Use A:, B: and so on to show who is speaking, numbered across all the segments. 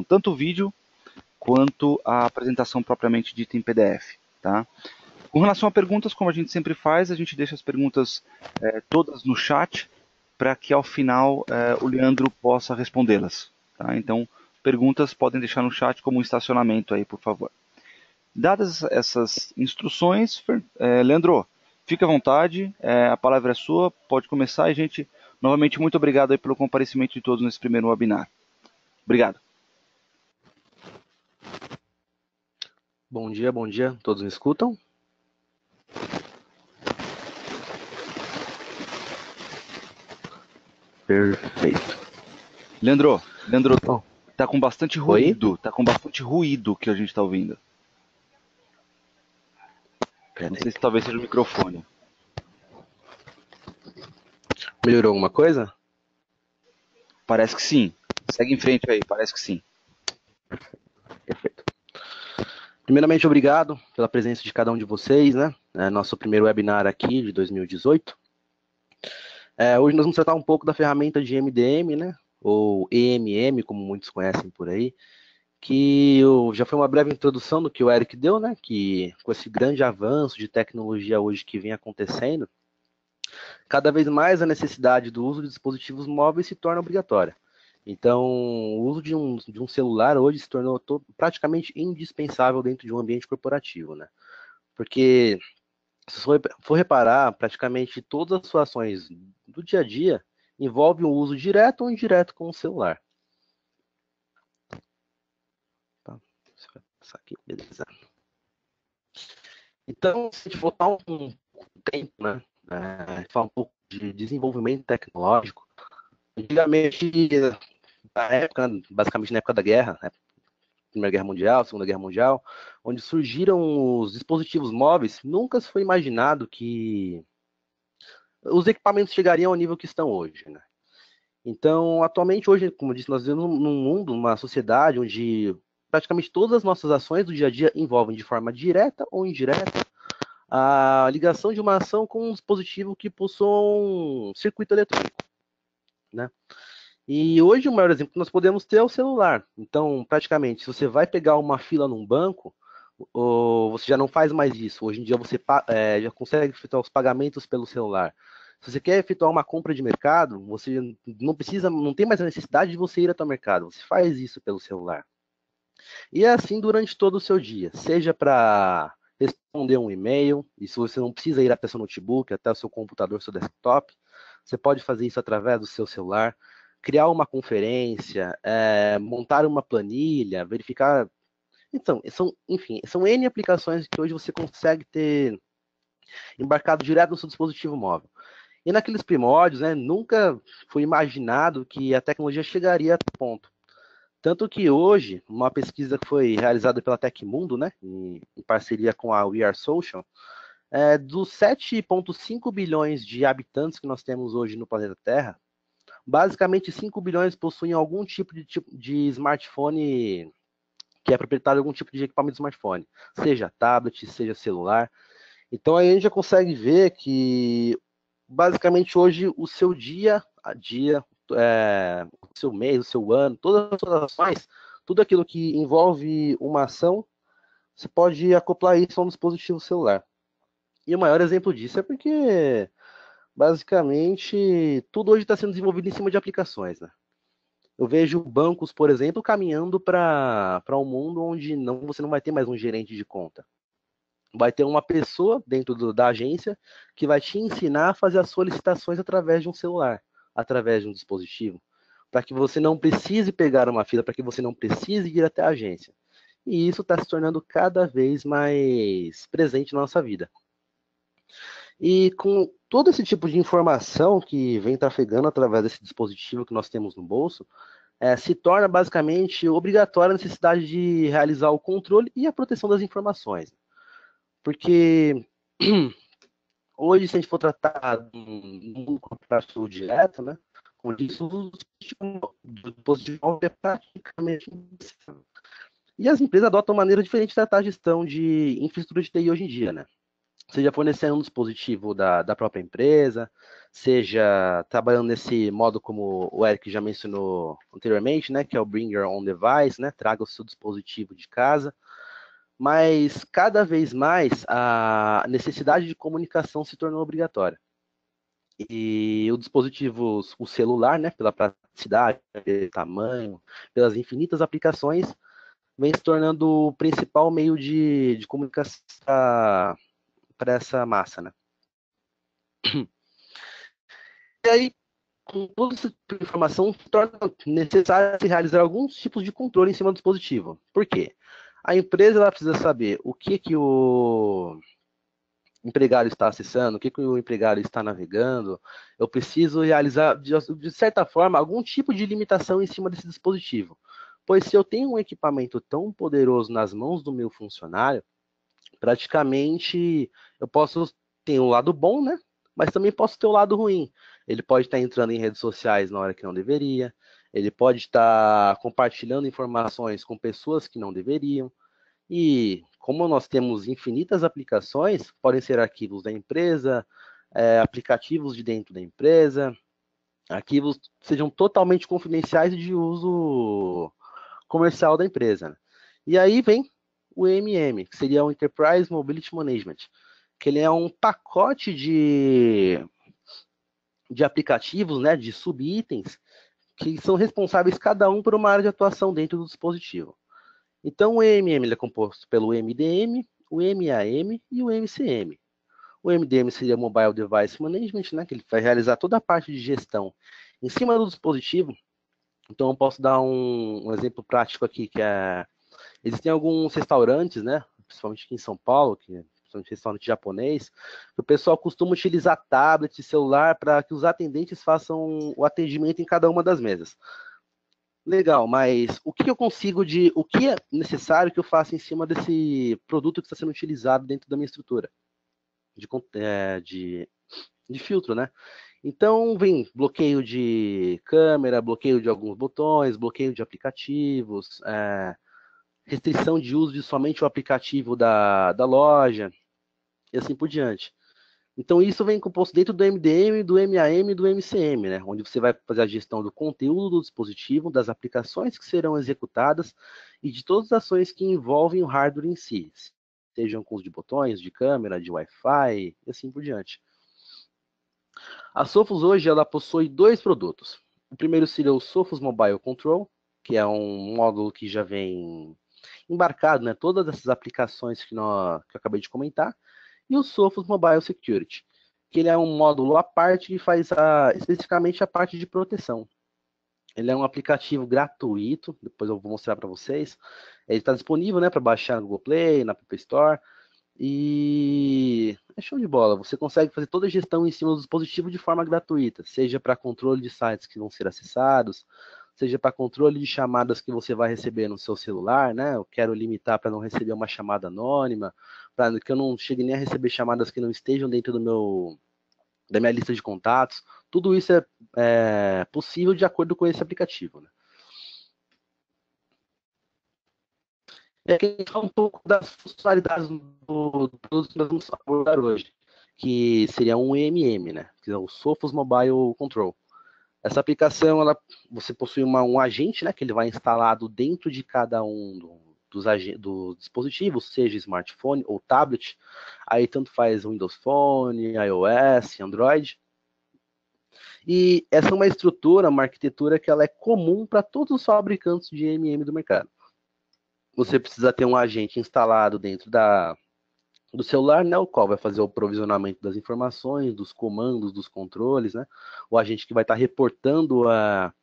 A: tanto o vídeo quanto a apresentação propriamente dita em PDF, tá? Com relação a perguntas, como a gente sempre faz, a gente deixa as perguntas todas no chat para que ao final o Leandro possa respondê-las. Tá? Então, perguntas podem deixar no chat como um estacionamento aí, por favor. Dadas essas instruções, Leandro, fique à vontade, a palavra é sua, pode começar e, gente, novamente, muito obrigado aí pelo comparecimento de todos nesse primeiro webinar. Obrigado.
B: Bom dia, todos me escutam? Perfeito.
A: Leandro,
B: Bom,
A: tá com bastante
B: oi?
A: ruído que a gente está ouvindo. Não
B: Peraí.
A: sei se talvez seja o microfone.
B: Melhorou alguma coisa?
A: Parece que sim. Segue em frente aí, parece que sim.
B: Perfeito. Primeiramente, obrigado pela presença de cada um de vocês, né? Nosso primeiro webinar aqui de 2018. Hoje nós vamos tratar um pouco da ferramenta de MDM, né? Ou EMM, como muitos conhecem por aí, que já foi uma breve introdução do que o Eric deu, né? Que com esse grande avanço de tecnologia hoje que vem acontecendo, cada vez mais a necessidade do uso de dispositivos móveis se torna obrigatória. Então, o uso de um celular hoje se tornou praticamente indispensável dentro de um ambiente corporativo, né? Porque, se você for reparar, praticamente todas as suas ações do dia a dia envolvem o uso direto ou indireto com o celular. Tá? Isso vai passar aqui, beleza. Então, se a gente voltar um tempo, né? Falar um pouco de desenvolvimento tecnológico, antigamente, na época, basicamente na época da guerra, né? Primeira Guerra Mundial, Segunda Guerra Mundial, onde surgiram os dispositivos móveis, nunca se foi imaginado que os equipamentos chegariam ao nível que estão hoje, né? Então, atualmente, hoje, como eu disse, nós vivemos num mundo, numa sociedade onde praticamente todas as nossas ações do dia a dia envolvem, de forma direta ou indireta, a ligação de uma ação com um dispositivo que possui um circuito eletrônico, né? E hoje o maior exemplo que nós podemos ter é o celular. Então, praticamente, se você vai pegar uma fila num banco, ou você já não faz mais isso. Hoje em dia você já consegue efetuar os pagamentos pelo celular. Se você quer efetuar uma compra de mercado, você não precisa, não tem mais a necessidade de você ir até o mercado. Você faz isso pelo celular. E é assim durante todo o seu dia, seja para responder um e-mail, e se você não precisa ir até seu notebook, até o seu computador, seu desktop, você pode fazer isso através do seu celular, criar uma conferência, montar uma planilha, verificar. Então, enfim, são N aplicações que hoje você consegue ter embarcado direto no seu dispositivo móvel. E naqueles primórdios, né, nunca foi imaginado que a tecnologia chegaria a esse ponto. Tanto que hoje, uma pesquisa que foi realizada pela Tecmundo, né, em parceria com a We Are Social, dos 7,5 bilhões de habitantes que nós temos hoje no planeta Terra, basicamente 5 bilhões possuem algum tipo de smartphone que é proprietário de algum tipo de equipamento de smartphone, seja tablet, seja celular. Então aí a gente já consegue ver que basicamente hoje o seu dia a dia, o seu mês, o seu ano, todas as suas ações, tudo aquilo que envolve uma ação, você pode acoplar isso a um dispositivo celular. E o maior exemplo disso é porque basicamente tudo hoje está sendo desenvolvido em cima de aplicações, né? Eu vejo bancos, por exemplo, caminhando para um mundo onde você não vai ter mais um gerente de conta. Vai ter uma pessoa dentro da agência que vai te ensinar a fazer as solicitações através de um celular, através de um dispositivo, para que você não precise pegar uma fila, para que você não precise ir até a agência. E isso está se tornando cada vez mais presente na nossa vida. E com todo esse tipo de informação que vem trafegando através desse dispositivo que nós temos no bolso, se torna basicamente obrigatória a necessidade de realizar o controle e a proteção das informações. Porque hoje, se a gente for tratar do mundo corporativo direto, né, como disse, o dispositivo é praticamente impossível. E as empresas adotam maneiras diferentes de tratar a gestão de infraestrutura de TI hoje em dia, né? seja fornecendo um dispositivo da própria empresa, seja trabalhando nesse modo como o Eric já mencionou anteriormente, né, que é o Bring Your Own Device, né, traga o seu dispositivo de casa, mas cada vez mais a necessidade de comunicação se tornou obrigatória. E o dispositivo, o celular, né, pela praticidade, pelo tamanho, pelas infinitas aplicações, vem se tornando o principal meio de comunicação para essa massa, né? E aí, com toda essa informação, torna necessário se realizar alguns tipos de controle em cima do dispositivo. Por quê? A empresa ela precisa saber o que o empregado está acessando, o que o empregado está navegando. Eu preciso realizar, de certa forma, algum tipo de limitação em cima desse dispositivo. Pois se eu tenho um equipamento tão poderoso nas mãos do meu funcionário, praticamente eu posso ter um lado bom, né? Mas também posso ter o lado ruim. Ele pode estar entrando em redes sociais na hora que não deveria, ele pode estar compartilhando informações com pessoas que não deveriam. E como nós temos infinitas aplicações, podem ser arquivos da empresa, aplicativos de dentro da empresa, arquivos que sejam totalmente confidenciais de uso comercial da empresa, né? E aí vem o EMM, que seria o Enterprise Mobility Management, que ele é um pacote de aplicativos, né, de subitens, que são responsáveis cada um por uma área de atuação dentro do dispositivo. Então, o EMM ele é composto pelo MDM, o MAM e o MCM. O MDM seria Mobile Device Management, né, que ele vai realizar toda a parte de gestão em cima do dispositivo. Então, eu posso dar um exemplo prático aqui, que é... Existem alguns restaurantes, né, principalmente aqui em São Paulo, que principalmente restaurante japonês, que o pessoal costuma utilizar tablet e celular para que os atendentes façam o atendimento em cada uma das mesas. Legal, mas o que eu consigo o que é necessário que eu faça em cima desse produto que está sendo utilizado dentro da minha estrutura de filtro, né? Então vem bloqueio de câmera, bloqueio de alguns botões, bloqueio de aplicativos, restrição de uso de somente o aplicativo da loja e assim por diante. Então, isso vem composto dentro do MDM, do MAM e do MCM, né? Onde você vai fazer a gestão do conteúdo do dispositivo, das aplicações que serão executadas e de todas as ações que envolvem o hardware em si, sejam com os de botões, de câmera, de Wi-Fi e assim por diante. A Sophos hoje ela possui dois produtos. O primeiro seria o Sophos Mobile Control, que é um módulo que já vem embarcado, né? Todas essas aplicações que eu acabei de comentar, e o Sophos Mobile Security, que ele é um módulo à parte que faz especificamente a parte de proteção. Ele é um aplicativo gratuito, depois eu vou mostrar para vocês. Ele está disponível, né, para baixar no Google Play, na App Store, e é show de bola. Você consegue fazer toda a gestão em cima do dispositivo de forma gratuita, seja para controle de sites que vão ser acessados, seja para controle de chamadas que você vai receber no seu celular, né? Eu quero limitar para não receber uma chamada anônima, para que eu não chegue nem a receber chamadas que não estejam dentro da minha lista de contatos. Tudo isso é possível de acordo com esse aplicativo, né? É que a gente fala um pouco das funcionalidades do produto que nós vamos abordar hoje, que seria um EMM, né? Que é o Sophos Mobile Control. Essa aplicação, você possui um agente, né, que ele vai instalado dentro de cada um dos dispositivos, seja smartphone ou tablet. Aí tanto faz Windows Phone, iOS, Android. E essa é uma estrutura, uma arquitetura que ela é comum para todos os fabricantes de EMM do mercado. Você precisa ter um agente instalado dentro do celular, né, o qual vai fazer o provisionamento das informações, dos comandos, dos controles, né? O agente que vai estar reportando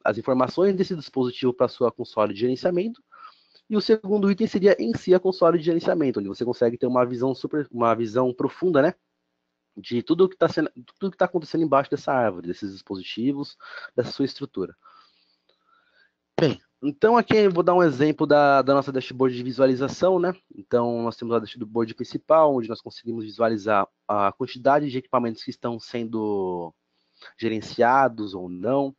B: as informações desse dispositivo para a sua console de gerenciamento. E o segundo item seria em si a console de gerenciamento, onde você consegue ter uma visão profunda, né? De tudo que está acontecendo embaixo dessa árvore, desses dispositivos, dessa sua estrutura. Bem, então aqui eu vou dar um exemplo da nossa dashboard de visualização, né? Então nós temos a dashboard principal, onde nós conseguimos visualizar a quantidade de equipamentos que estão sendo gerenciados ou não,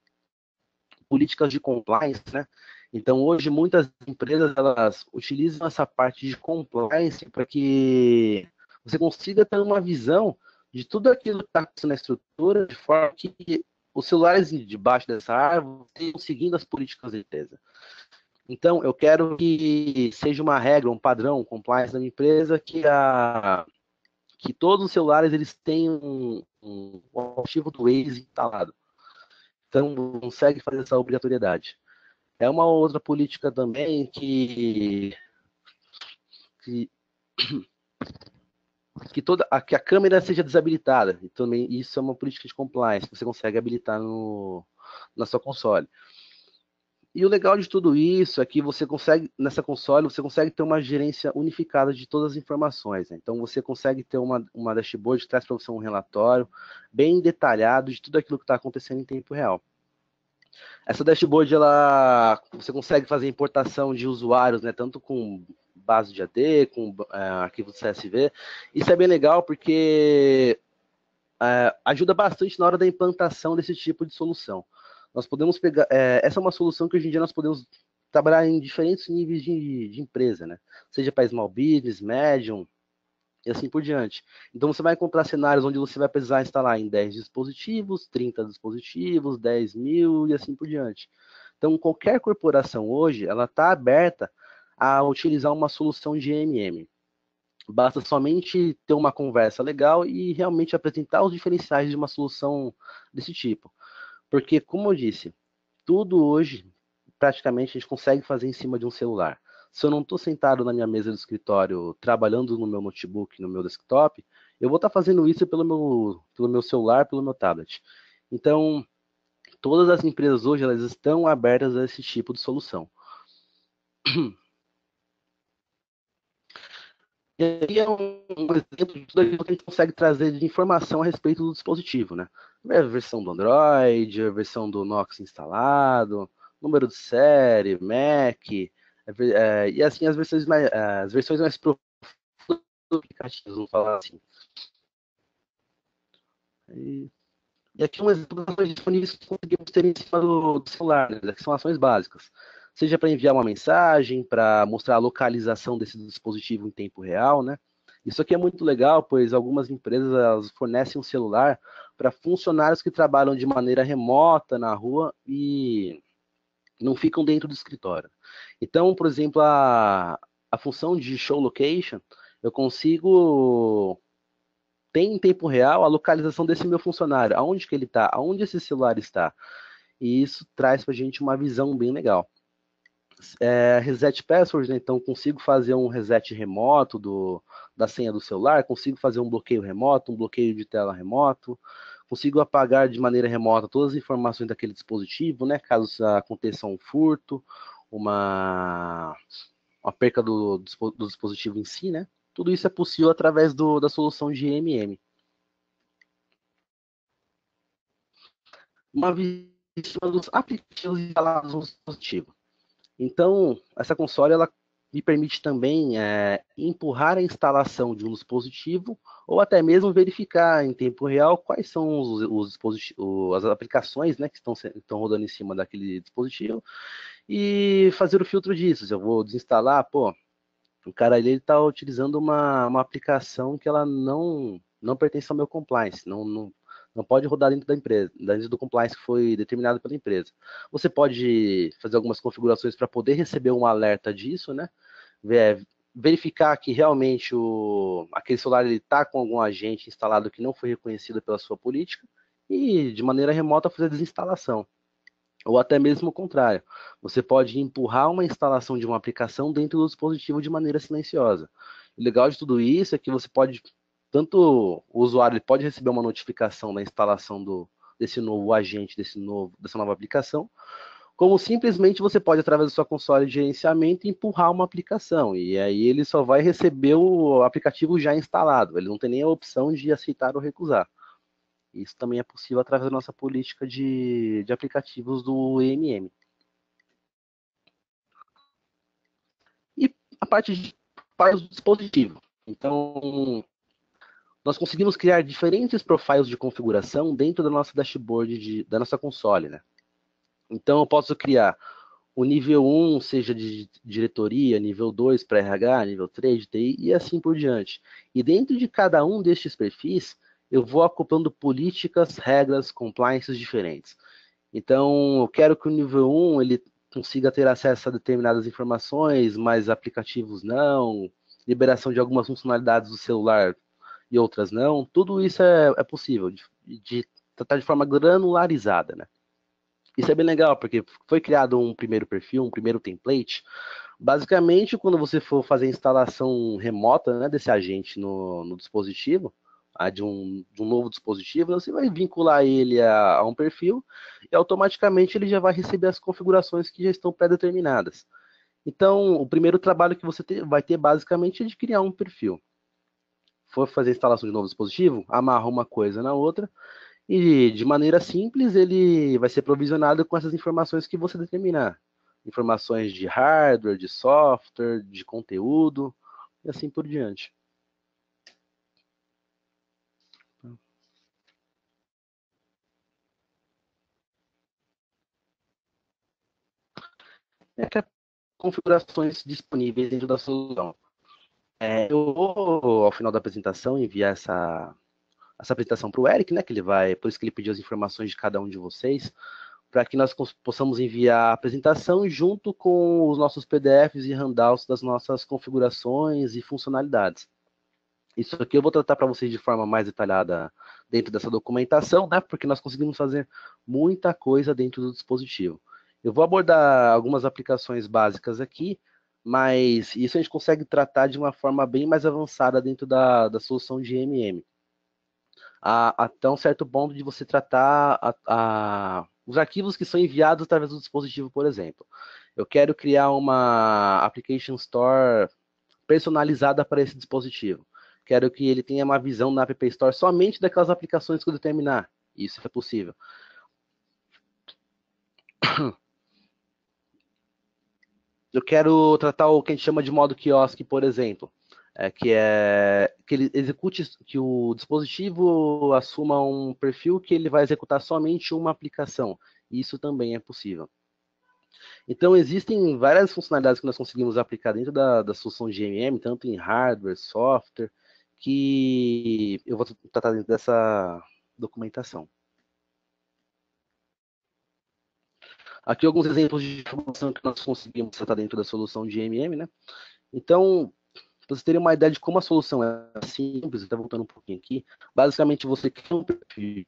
B: políticas de compliance, né? Então hoje muitas empresas elas utilizam essa parte de compliance para que você consiga ter uma visão de tudo aquilo que está acontecendo na estrutura, de forma que os celulares debaixo dessa árvore estejam seguindo as políticas da empresa. Então, eu quero que seja uma regra, um padrão, um compliance da minha empresa, que todos os celulares eles tenham o aplicativo do Waze instalado. Então, consegue fazer essa obrigatoriedade. É uma outra política também que a câmera seja desabilitada. E também isso é uma política de compliance que você consegue habilitar na sua console. E o legal de tudo isso é que você consegue, nessa console, você consegue ter uma gerência unificada de todas as informações. Né? Então, você consegue ter uma dashboard que traz para você um relatório bem detalhado de tudo aquilo que está acontecendo em tempo real. Essa dashboard, você consegue fazer importação de usuários, né, tanto com base de AD, com arquivo CSV. Isso é bem legal porque ajuda bastante na hora da implantação desse tipo de solução. Nós podemos pegar, essa é uma solução que hoje em dia nós podemos trabalhar em diferentes níveis de empresa, né? Seja para small business, medium, e assim por diante. Então você vai encontrar cenários onde você vai precisar instalar em 10 dispositivos, 30 dispositivos, 10 mil e assim por diante. Então qualquer corporação hoje, ela está aberta a utilizar uma solução de EMM. Basta somente ter uma conversa legal e realmente apresentar os diferenciais de uma solução desse tipo. Porque, como eu disse, tudo hoje, praticamente, a gente consegue fazer em cima de um celular. Se eu não estou sentado na minha mesa do escritório, trabalhando no meu notebook, no meu desktop, eu vou estar fazendo isso pelo meu celular, pelo meu tablet. Então, todas as empresas hoje, elas estão abertas a esse tipo de solução. E aí é um exemplo de tudo aquilo que a gente consegue trazer de informação a respeito do dispositivo, né? A versão do Android, a versão do Nox instalado, número de série, MAC, e assim as versões mais profundas do aplicativo, vamos falar assim. E aqui um exemplo das ações disponíveis que conseguimos ter em cima do celular, né? Que são ações básicas. Seja para enviar uma mensagem, para mostrar a localização desse dispositivo em tempo real, né? Isso aqui é muito legal, pois algumas empresas elas fornecem um celular para funcionários que trabalham de maneira remota na rua e não ficam dentro do escritório. Então, por exemplo, a função de show location, eu consigo ter em tempo real a localização desse meu funcionário, aonde que ele está, aonde esse celular está. E isso traz para a gente uma visão bem legal. Reset password, né? Então consigo fazer um reset remoto da senha do celular, consigo fazer um bloqueio remoto, um bloqueio de tela remoto, consigo apagar de maneira remota todas as informações daquele dispositivo, né? Caso aconteça um furto, uma perca do dispositivo em si, né? Tudo isso é possível através da solução de EMM. Uma visão dos aplicativos instalados no dispositivo. Então, essa console ela me permite também empurrar a instalação de um dispositivo ou até mesmo verificar em tempo real quais são as aplicações, né, que estão rodando em cima daquele dispositivo e fazer o filtro disso. Se eu vou desinstalar, pô, o cara ali está utilizando uma aplicação que ela não pertence ao meu compliance, não pode rodar dentro da empresa, dentro do compliance que foi determinado pela empresa. Você pode fazer algumas configurações para poder receber um alerta disso, né? Verificar que realmente aquele celular está com algum agente instalado que não foi reconhecido pela sua política e, de maneira remota, fazer a desinstalação. Ou até mesmo o contrário. Você pode empurrar uma instalação de uma aplicação dentro do dispositivo de maneira silenciosa. O legal de tudo isso é que você pode, tanto o usuário ele pode receber uma notificação da instalação desse novo agente, dessa nova aplicação, como simplesmente você pode, através da sua console de gerenciamento, empurrar uma aplicação. E aí ele só vai receber o aplicativo já instalado. Ele não tem nem a opção de aceitar ou recusar. Isso também é possível através da nossa política de aplicativos do EMM. E a parte de profiles do dispositivo. Então, nós conseguimos criar diferentes profiles de configuração dentro da nossa dashboard, da nossa console. Né? Então, eu posso criar o nível 1 seja de diretoria, nível 2 para RH, nível 3 de TI e assim por diante. E dentro de cada um destes perfis, eu vou acoplando políticas, regras, compliances diferentes. Então, eu quero que o nível 1 ele consiga ter acesso a determinadas informações, mas aplicativos não, liberação de algumas funcionalidades do celular e outras não. Tudo isso é possível de tratar de forma granularizada, né? Isso é bem legal, porque foi criado um primeiro perfil, um primeiro template. Basicamente, quando você for fazer a instalação remota, né, desse agente no dispositivo, de um novo dispositivo, você vai vincular ele a um perfil e automaticamente ele já vai receber as configurações que já estão pré-determinadas. Então, o primeiro trabalho que você vai ter basicamente é de criar um perfil. For fazer a instalação de um novo dispositivo, amarra uma coisa na outra e de maneira simples ele vai ser provisionado com essas informações que você determinar. Informações de hardware, de software, de conteúdo e assim por diante. É que configurações disponíveis dentro da solução. Eu vou, ao final da apresentação, enviar essa apresentação para o Eric, né? Que ele vai, por isso que ele pediu as informações de cada um de vocês, para que nós possamos enviar a apresentação junto com os nossos PDFs e handouts das nossas configurações e funcionalidades. Isso aqui eu vou tratar para vocês de forma mais detalhada dentro dessa documentação, né? Porque nós conseguimos fazer muita coisa dentro do dispositivo. Eu vou abordar algumas aplicações básicas aqui, mas isso a gente consegue tratar de uma forma bem mais avançada dentro da solução de MM. Até um certo ponto de você tratar os arquivos que são enviados através do dispositivo, por exemplo. Eu quero criar uma Application Store personalizada para esse dispositivo. Quero que ele tenha uma visão na App Store somente daquelas aplicações que eu determinar. Isso é possível. Eu quero tratar o que a gente chama de modo quiosque, por exemplo, que ele execute, que o dispositivo assuma um perfil que ele vai executar somente uma aplicação. Isso também é possível. Então, existem várias funcionalidades que nós conseguimos aplicar dentro da solução de MM, tanto em hardware, software, que eu vou tratar dentro dessa documentação. Aqui alguns exemplos de informação que nós conseguimos tratar dentro da solução de MM, né? Então, para vocês terem uma ideia de como a solução é simples, até voltando um pouquinho aqui, basicamente você cria um perfil,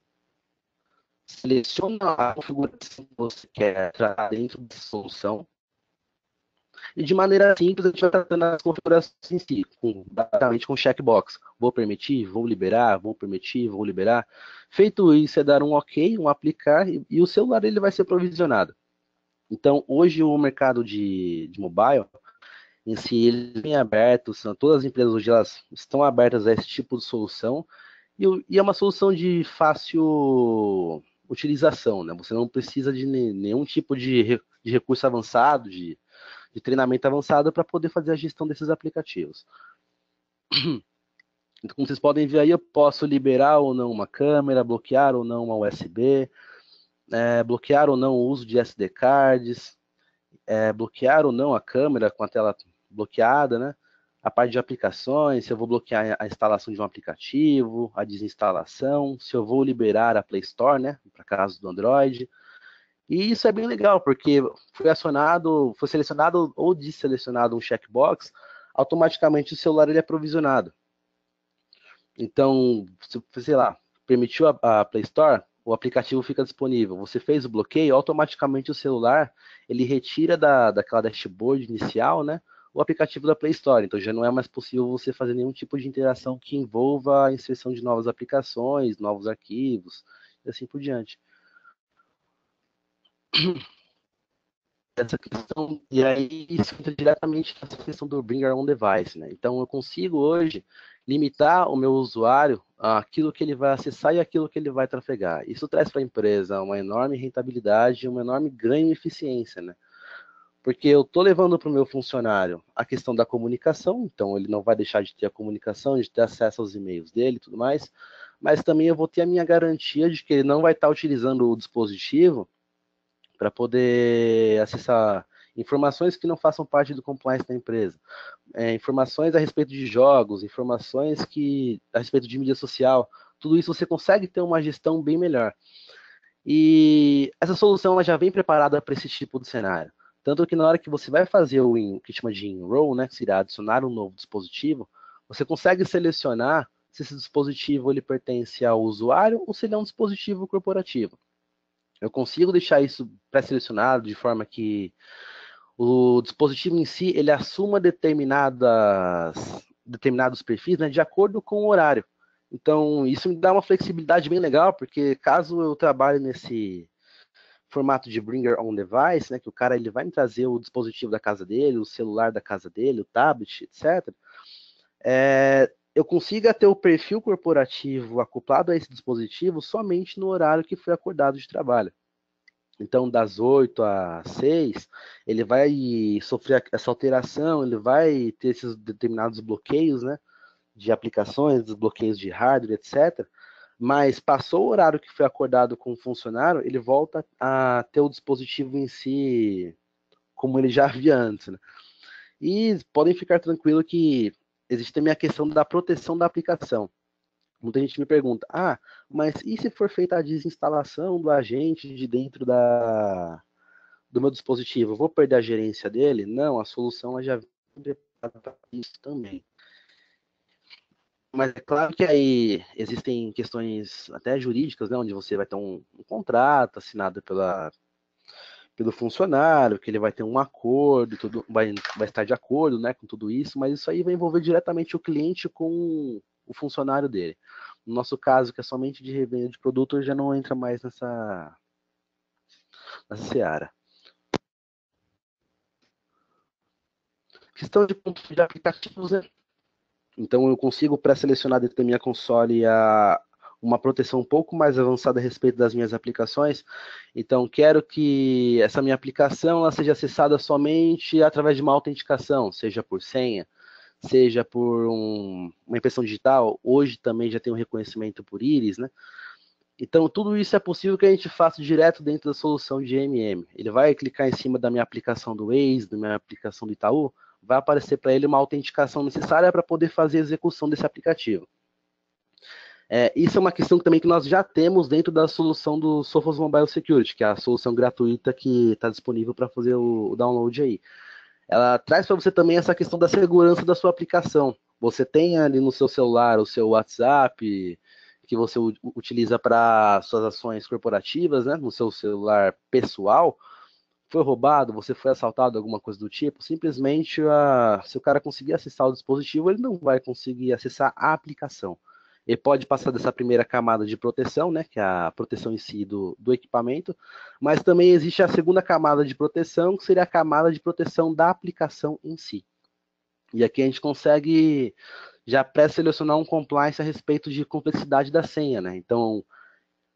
B: seleciona a configuração que você quer tratar dentro da solução, e de maneira simples a gente vai tratando as configurações em si, basicamente com checkbox. Vou permitir, vou liberar, vou permitir, vou liberar. Feito isso, é dar um OK, um aplicar, e o celular ele vai ser provisionado. Então, hoje o mercado de mobile, em si, ele é bem aberto, todas as empresas hoje elas estão abertas a esse tipo de solução, e é uma solução de fácil utilização, né? Você não precisa de nenhum tipo de recurso avançado, de treinamento avançado para poder fazer a gestão desses aplicativos. Então, como vocês podem ver aí, eu posso liberar ou não uma câmera, bloquear ou não uma USB, bloquear ou não o uso de SD cards, bloquear ou não a câmera com a tela bloqueada, né? A parte de aplicações, se eu vou bloquear a instalação de um aplicativo, a desinstalação, se eu vou liberar a Play Store, né? Para caso do Android. E isso é bem legal, porque foi selecionado ou desselecionado um checkbox, automaticamente o celular ele é provisionado. Então, sei lá, permitiu a Play Store, o aplicativo fica disponível. Você fez o bloqueio, automaticamente o celular ele retira daquela dashboard inicial, né, o aplicativo da Play Store. Então já não é mais possível você fazer nenhum tipo de interação que envolva a inserção de novas aplicações, novos arquivos e assim por diante. Essa questão, e aí isso entra diretamente nessa questão do Bring Your Own Device, né? Então eu consigo hoje limitar o meu usuário àquilo que ele vai acessar e aquilo que ele vai trafegar. Isso traz para a empresa uma enorme rentabilidade, uma enorme ganho em eficiência, né? Porque eu estou levando para o meu funcionário a questão da comunicação, então ele não vai deixar de ter a comunicação, de ter acesso aos e-mails dele e tudo mais, mas também eu vou ter a minha garantia de que ele não vai estar utilizando o dispositivo para poder acessar informações que não façam parte do compliance da empresa, informações a respeito de jogos, informações a respeito de mídia social, tudo isso você consegue ter uma gestão bem melhor. E essa solução ela já vem preparada para esse tipo de cenário. Tanto que na hora que você vai fazer o que chama de enroll, né, que seria adicionar um novo dispositivo, você consegue selecionar se esse dispositivo ele pertence ao usuário ou se ele é um dispositivo corporativo. Eu consigo deixar isso pré-selecionado de forma que o dispositivo em si ele assuma determinados perfis, né, de acordo com o horário. Então, isso me dá uma flexibilidade bem legal, porque caso eu trabalhe nesse formato de bringer on device, né, que o cara ele vai me trazer o dispositivo da casa dele, o celular da casa dele, o tablet, etc., eu consiga ter o perfil corporativo acoplado a esse dispositivo somente no horário que foi acordado de trabalho. Então, das 8 às 6, ele vai sofrer essa alteração, ele vai ter esses determinados bloqueios, né, de aplicações, desbloqueios de hardware, etc. Mas passou o horário que foi acordado com o funcionário, ele volta a ter o dispositivo em si como ele já havia antes, né? E podem ficar tranquilo que existe também a questão da proteção da aplicação. Muita gente me pergunta, mas e se for feita a desinstalação do agente de dentro do meu dispositivo? Eu vou perder a gerência dele? Não, a solução já vem preparada para isso também. Mas é claro que aí existem questões até jurídicas, né, onde você vai ter um contrato assinado pelo funcionário, que ele vai ter um acordo, tudo vai estar de acordo, né, com tudo isso, mas isso aí vai envolver diretamente o cliente com o funcionário dele. No nosso caso, que é somente de revenda de produto, já não entra mais nessa seara. Questão de pontos de aplicativos, né? Então eu consigo pré-selecionar dentro da minha console uma proteção um pouco mais avançada a respeito das minhas aplicações. Então quero que essa minha aplicação ela seja acessada somente através de uma autenticação, seja por senha, seja por uma impressão digital. Hoje também já tem um reconhecimento por íris, né? Então tudo isso é possível que a gente faça direto dentro da solução de AMM. Ele vai clicar em cima da minha aplicação do Waze, da minha aplicação do Itaú, vai aparecer para ele uma autenticação necessária para poder fazer a execução desse aplicativo. Isso é uma questão também que nós já temos dentro da solução do Sophos Mobile Security, que é a solução gratuita que está disponível para fazer o download aí. Ela traz para você também essa questão da segurança da sua aplicação. Você tem ali no seu celular o seu WhatsApp, que você utiliza para suas ações corporativas, né, no seu celular pessoal, foi roubado, você foi assaltado, alguma coisa do tipo, simplesmente se o cara conseguir acessar o dispositivo, ele não vai conseguir acessar a aplicação. Ele pode passar dessa primeira camada de proteção, né, que é a proteção em si do equipamento, mas também existe a segunda camada de proteção, que seria a camada de proteção da aplicação em si. E aqui a gente consegue já pré-selecionar um compliance a respeito de complexidade da senha, né? Então,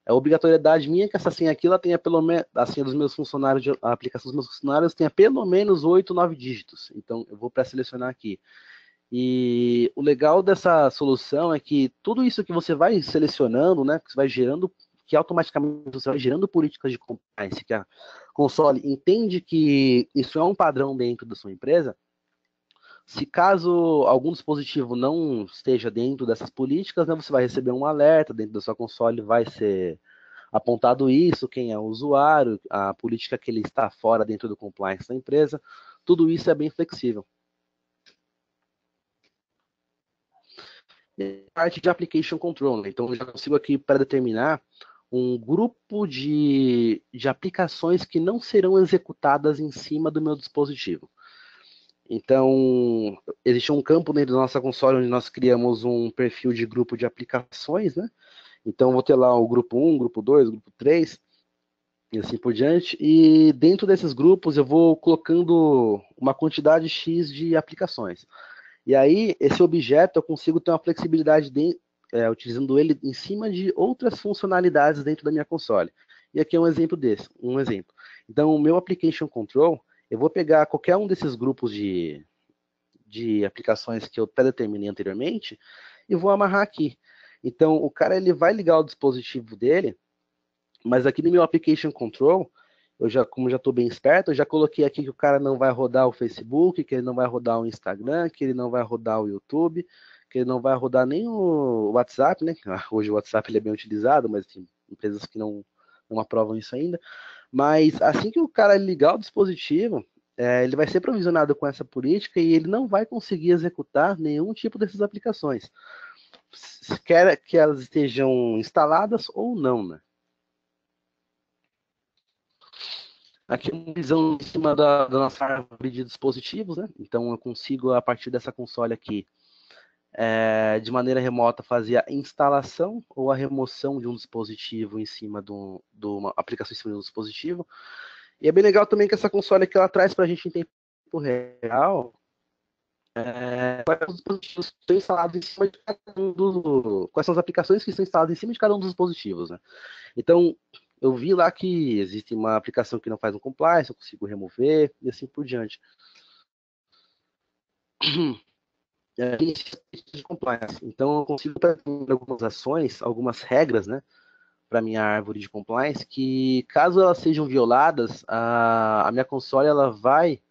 B: é obrigatoriedade minha que essa senha aqui ela tenha pelo menos, a senha dos meus funcionários, a aplicação dos meus funcionários tenha pelo menos 8, 9 dígitos. Então, eu vou pré-selecionar aqui. E o legal dessa solução é que tudo isso que você vai selecionando, né, que você vai gerando, que automaticamente você vai gerando políticas de compliance, que a console entende que isso é um padrão dentro da sua empresa. Se caso algum dispositivo não esteja dentro dessas políticas, né, você vai receber um alerta dentro da sua console, vai ser apontado isso, quem é o usuário, a política que ele está fora dentro do compliance da empresa, tudo isso é bem flexível. Parte de application control, né? Então eu já consigo aqui predeterminar um grupo de aplicações que não serão executadas em cima do meu dispositivo. Então, existe um campo dentro da nossa console onde nós criamos um perfil de grupo de aplicações, né? Então, vou ter lá o grupo 1, grupo 2, grupo 3, e assim por diante. E dentro desses grupos eu vou colocando uma quantidade X de aplicações. E aí, esse objeto eu consigo ter uma flexibilidade utilizando ele em cima de outras funcionalidades dentro da minha console. E aqui é um exemplo desse, um exemplo. Então, o meu Application Control, eu vou pegar qualquer um desses grupos de aplicações que eu pré-determinei anteriormente e vou amarrar aqui. Então, o cara ele vai ligar o dispositivo dele, mas aqui no meu Application Control, como já estou bem esperto, eu já coloquei aqui que o cara não vai rodar o Facebook, que ele não vai rodar o Instagram, que ele não vai rodar o YouTube, que ele não vai rodar nem o WhatsApp, né? Hoje o WhatsApp ele é bem utilizado, mas tem empresas que não aprovam isso ainda. Mas assim que o cara ligar o dispositivo, ele vai ser provisionado com essa política e ele não vai conseguir executar nenhum tipo dessas aplicações, quer que elas estejam instaladas ou não, né? Aqui é uma visão em cima da nossa árvore de dispositivos, né? Então eu consigo, a partir dessa console aqui, de maneira remota, fazer a instalação ou a remoção de um dispositivo em cima de uma aplicação em cima de um dispositivo. E é bem legal também que essa console aqui ela traz para a gente em tempo real quais os dispositivos que estão instalados em cima de cada quais são as aplicações que estão instaladas em cima de cada um dos dispositivos, né? Então, eu vi lá que existe uma aplicação que não faz um compliance, eu consigo remover e assim por diante. De compliance. Então, eu consigo ter algumas ações, algumas regras, né, para minha árvore de compliance, que caso elas sejam violadas, a minha console ela vai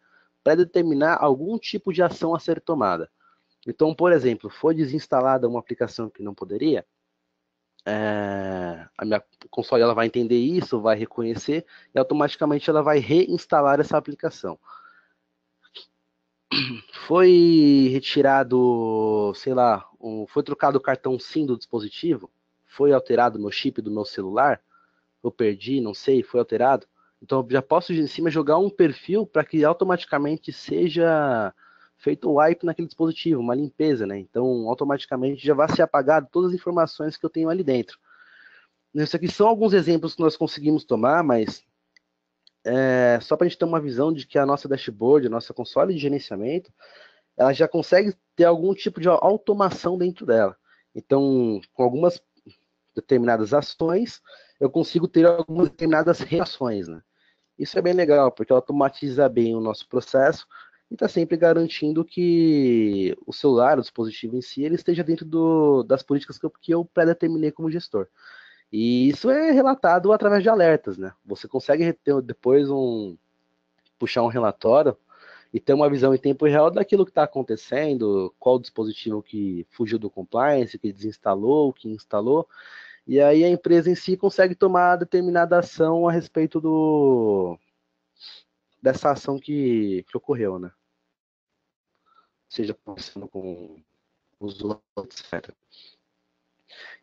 B: predeterminar algum tipo de ação a ser tomada. Então, por exemplo, foi desinstalada uma aplicação que não poderia, a minha console ela vai entender isso, vai reconhecer e automaticamente ela vai reinstalar essa aplicação. Foi retirado, sei lá, foi trocado o cartão SIM do dispositivo, foi alterado o meu chip do meu celular, eu perdi, não sei, foi alterado. Então eu já posso em cima jogar um perfil para que automaticamente seja feito o wipe naquele dispositivo, uma limpeza, né? Então automaticamente já vai ser apagado todas as informações que eu tenho ali dentro. Isso aqui são alguns exemplos que nós conseguimos tomar, mas só para a gente ter uma visão de que a nossa dashboard, a nossa console de gerenciamento, ela já consegue ter algum tipo de automação dentro dela. Então, com algumas determinadas ações, eu consigo ter algumas determinadas reações, né? Isso é bem legal, porque ela automatiza bem o nosso processo e está sempre garantindo que o celular, o dispositivo em si, ele esteja dentro das políticas que eu pré-determinei como gestor. E isso é relatado através de alertas, né? Você consegue ter depois puxar um relatório e ter uma visão em tempo real daquilo que está acontecendo, qual dispositivo que fugiu do compliance, que desinstalou, que instalou, e aí a empresa em si consegue tomar determinada ação a respeito dessa ação que ocorreu, né? Seja sendo com os usuários, etc.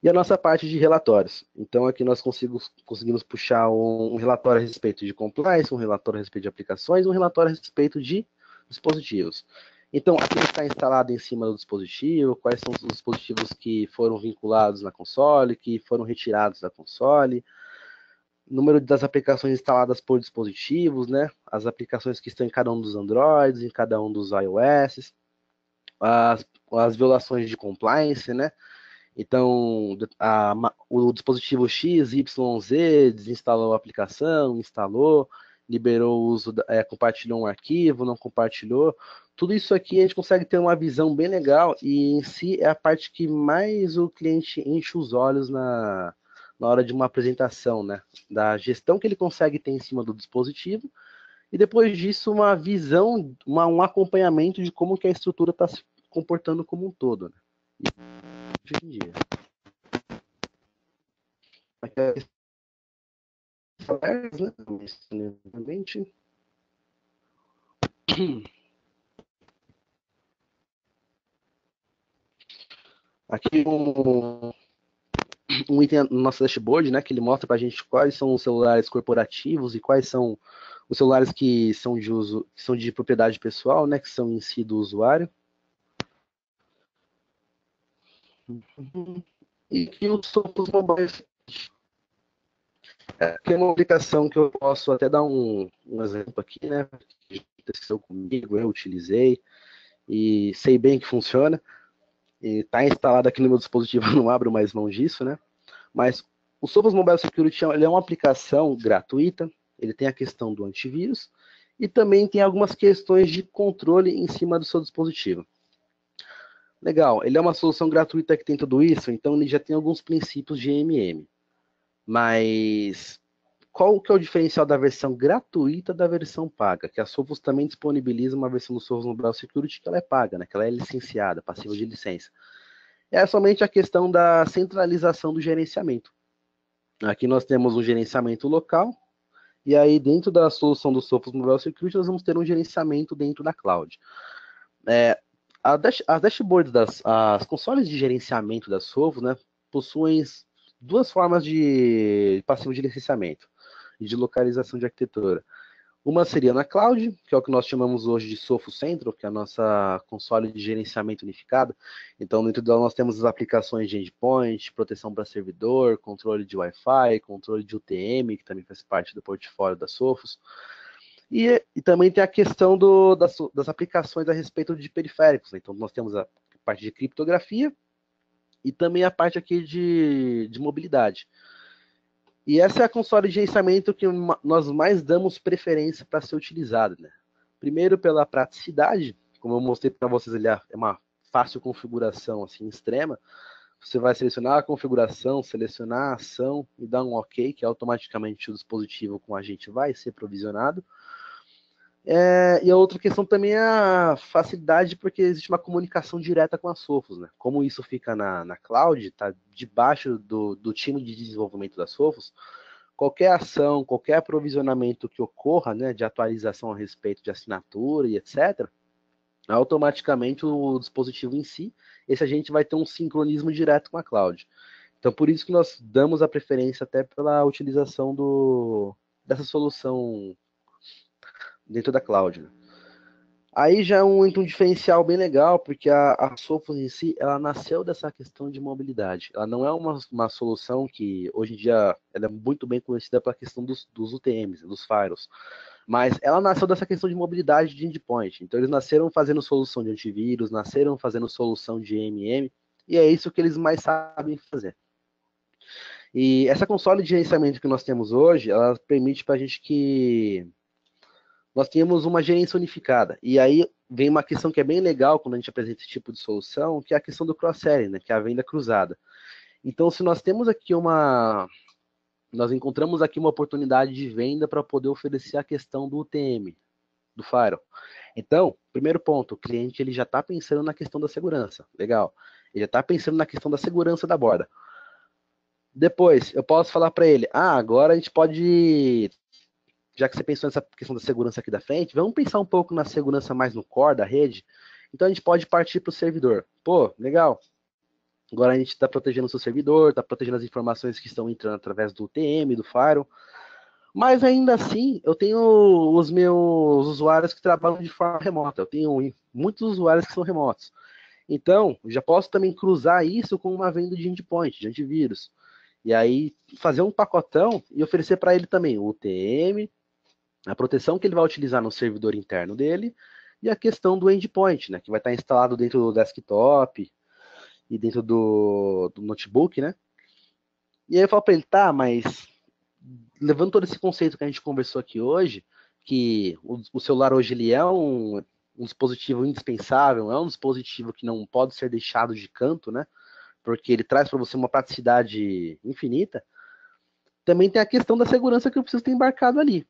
B: E a nossa parte de relatórios. Então, aqui nós conseguimos puxar um relatório a respeito de compliance, um relatório a respeito de aplicações, um relatório a respeito de dispositivos. Então, aqui está instalado em cima do dispositivo, quais são os dispositivos que foram vinculados na console, que foram retirados da console, número das aplicações instaladas por dispositivos, né? As aplicações que estão em cada um dos Androids, em cada um dos iOS, as violações de compliance, né? Então, o dispositivo X, Y, Z desinstalou a aplicação, instalou, liberou o uso, compartilhou um arquivo, não compartilhou. Tudo isso aqui a gente consegue ter uma visão bem legal e em si é a parte que mais o cliente enche os olhos na hora de uma apresentação, né? Da gestão que ele consegue ter em cima do dispositivo e depois disso uma visão, um acompanhamento de como que a estrutura está se comportando como um todo, né? Hoje em dia. Aqui um item no nosso dashboard, né, que ele mostra para a gente quais são os celulares corporativos e quais são os celulares que são de uso, que são de propriedade pessoal, né, que são em si do usuário. E aqui os Sophos Mobile, que é uma aplicação que eu posso até dar um exemplo aqui, né, que aconteceu comigo, eu utilizei e sei bem que funciona. E está instalado aqui no meu dispositivo, eu não abro mais mão disso, né? Mas o Sophos Mobile Security ele é uma aplicação gratuita, ele tem a questão do antivírus e também tem algumas questões de controle em cima do seu dispositivo. Legal, ele é uma solução gratuita que tem tudo isso, então ele já tem alguns princípios de EMM. Mas qual que é o diferencial da versão gratuita da versão paga? Que a Sophos também disponibiliza uma versão do Sophos Mobile Security que ela é paga, né? Que ela é licenciada, passiva de licença. É somente a questão da centralização do gerenciamento. Aqui nós temos um gerenciamento local, e aí dentro da solução do Sophos Mobile Security nós vamos ter um gerenciamento dentro da cloud. As dashboards, as consoles de gerenciamento da Sophos, né, possuem duas formas de passivo de licenciamento e de localização de arquitetura. Uma seria na cloud, que é o que nós chamamos hoje de Sophos Central, que é a nossa console de gerenciamento unificado. Então, dentro dela nós temos as aplicações de endpoint, proteção para servidor, controle de Wi-Fi, controle de UTM, que também faz parte do portfólio da Sophos. E também tem a questão das aplicações a respeito de periféricos. Né? Então, nós temos a parte de criptografia e também a parte aqui de mobilidade. E essa é a console de gerenciamento que nós mais damos preferência para ser utilizada. Né? Primeiro, pela praticidade, como eu mostrei para vocês ali, é uma fácil configuração assim, extrema. Você vai selecionar a configuração, selecionar a ação e dar um OK, que automaticamente o dispositivo com a gente vai ser provisionado. E a outra questão também é a facilidade, porque existe uma comunicação direta com a Sophos, né? Como isso fica na cloud, está debaixo do time de desenvolvimento da Sophos, qualquer ação, qualquer aprovisionamento que ocorra, né, de atualização a respeito de assinatura e etc., automaticamente o dispositivo em si, esse agente vai ter um sincronismo direto com a cloud. Então, por isso que nós damos a preferência até pela utilização dessa solução dentro da cloud. Né? Aí já entra um diferencial bem legal, porque a Sophos em si, ela nasceu dessa questão de mobilidade. Ela não é uma solução que, hoje em dia, ela é muito bem conhecida pela questão dos UTMs, dos firewalls. Mas ela nasceu dessa questão de mobilidade de endpoint. Então, eles nasceram fazendo solução de antivírus, nasceram fazendo solução de EMM, e é isso que eles mais sabem fazer. E essa console de gerenciamento que nós temos hoje, ela permite para a gente que nós temos uma gerência unificada. E aí vem uma questão que é bem legal quando a gente apresenta esse tipo de solução, que é a questão do cross-selling, né, que é a venda cruzada. Então, se nós temos aqui nós encontramos aqui uma oportunidade de venda para poder oferecer a questão do UTM, do Firewall. Então, primeiro ponto, o cliente ele já está pensando na questão da segurança. Legal. Ele já está pensando na questão da segurança da borda. Depois, eu posso falar para ele, agora a gente pode, já que você pensou nessa questão da segurança aqui da frente, vamos pensar um pouco na segurança mais no core da rede. Então, a gente pode partir para o servidor. Pô, legal. Agora a gente está protegendo o seu servidor, está protegendo as informações que estão entrando através do UTM, do Firewall. Mas ainda assim, eu tenho os meus usuários que trabalham de forma remota. Eu tenho muitos usuários que são remotos. Então, já posso também cruzar isso com uma venda de endpoint, de antivírus. E aí, fazer um pacotão e oferecer para ele também o UTM, a proteção que ele vai utilizar no servidor interno dele e a questão do endpoint, né, que vai estar instalado dentro do desktop e dentro do notebook, né? E aí eu falo para ele, tá, mas levando todo esse conceito que a gente conversou aqui hoje, que o celular hoje ele é um dispositivo indispensável, é um dispositivo que não pode ser deixado de canto, né? Porque ele traz para você uma praticidade infinita. Também tem a questão da segurança que eu preciso ter embarcado ali.